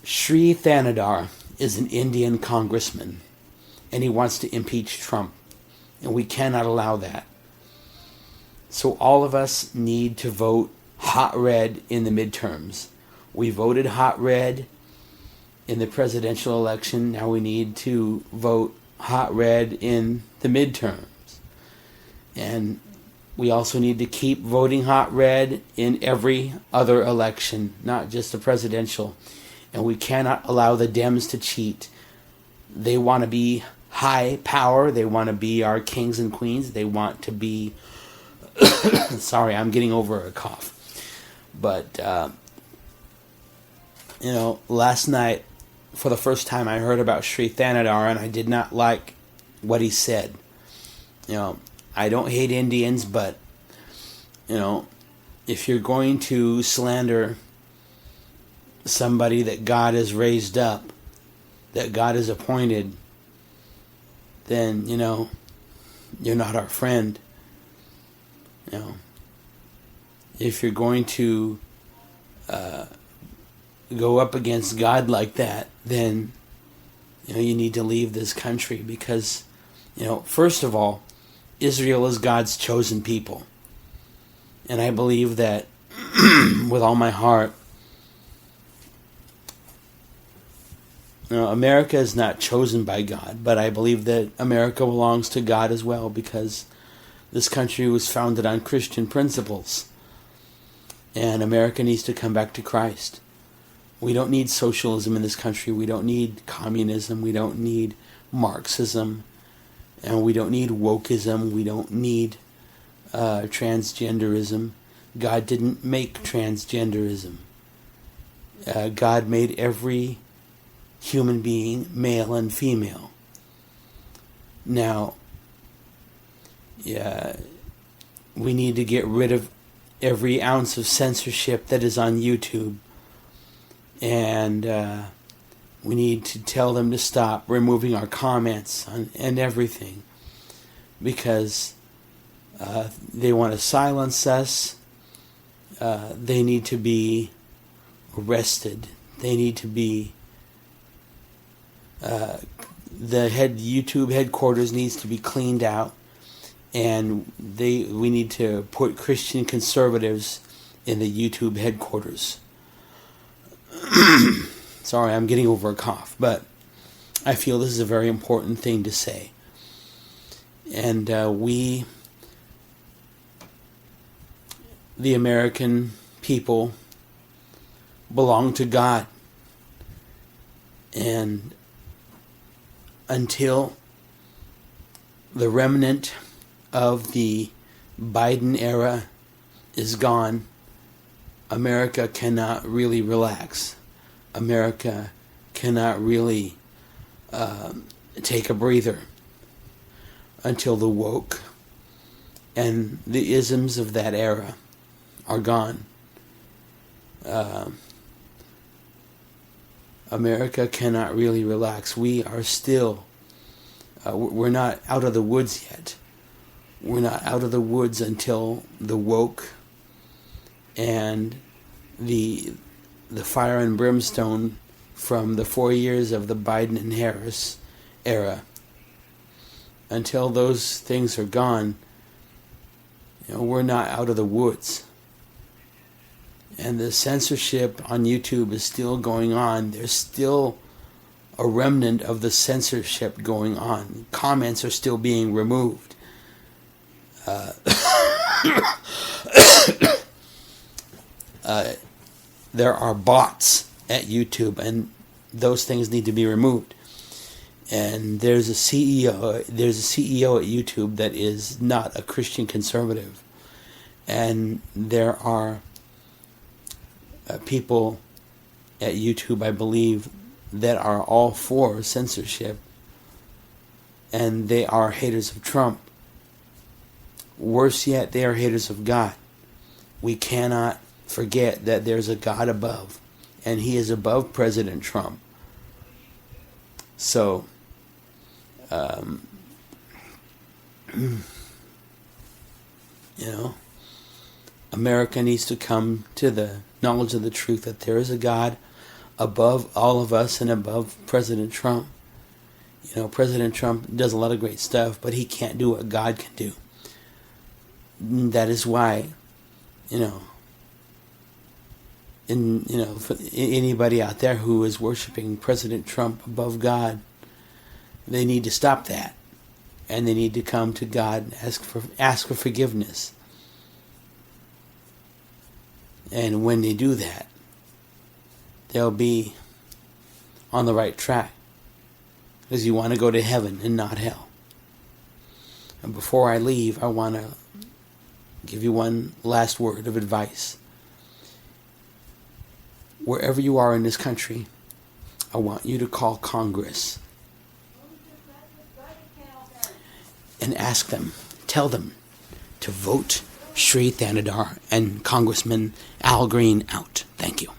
Shri Thanedar is an Indian congressman, and he wants to impeach Trump, and we cannot allow that. So all of us need to vote hot red in the midterms. We voted hot red in the presidential election. Now we need to vote hot red in the midterms. And we also need to keep voting hot red in every other election, not just the presidential. And we cannot allow the Dems to cheat. They want to be high power. They want to be our kings and queens. They want to be... Sorry, I'm getting over a cough. But, last night, for the first time, I heard about Shri Thanedar, and I did not like what he said. I don't hate Indians, but, if you're going to slander somebody that God has raised up, that God has appointed, then, you're not our friend. If you're going to go up against God like that, then, you need to leave this country because, first of all, Israel is God's chosen people. And I believe that with all my heart. America is not chosen by God, but I believe that America belongs to God as well because this country was founded on Christian principles. And America needs to come back to Christ. We don't need socialism in this country. We don't need communism. We don't need Marxism. And we don't need wokeism. We don't need transgenderism. God didn't make transgenderism. God made every human being male and female. Now, we need to get rid of every ounce of censorship that is on YouTube. And we need to tell them to stop removing our comments and everything. Because they want to silence us. They need to be arrested. They need to be... the YouTube headquarters needs to be cleaned out. And we need to put Christian conservatives in the YouTube headquarters. Sorry, I'm getting over a cough, but I feel this is a very important thing to say. And we, the American people, belong to God. And until the remnant of the Biden era is gone, America cannot really relax. America cannot really take a breather until the woke and the isms of that era are gone. America cannot really relax. We are still, we're not out of the woods yet. We're not out of the woods until the woke and the fire and brimstone from the 4 years of the Biden and Harris era. Until those things are gone, we're not out of the woods. And the censorship on YouTube is still going on. There's still a remnant of the censorship going on. Comments are still being removed. There are bots at YouTube, and those things need to be removed. And there's a CEO at YouTube that is not a Christian conservative, and there are people at YouTube, I believe, that are all for censorship, and they are haters of Trump. Worse yet, they are haters of God. We cannot forget that there's a God above, and He is above President Trump. So, America needs to come to the knowledge of the truth that there is a God above all of us and above President Trump. President Trump does a lot of great stuff, but he can't do what God can do. That is why, for anybody out there who is worshiping President Trump above God, they need to stop that, and they need to come to God and ask for forgiveness. And when they do that, they'll be on the right track, because you want to go to heaven and not hell. And before I leave, I want to give you one last word of advice. Wherever you are in this country, I want you to call Congress and ask them, tell them to vote Shri Thanedar and Congressman Al Green out. Thank you.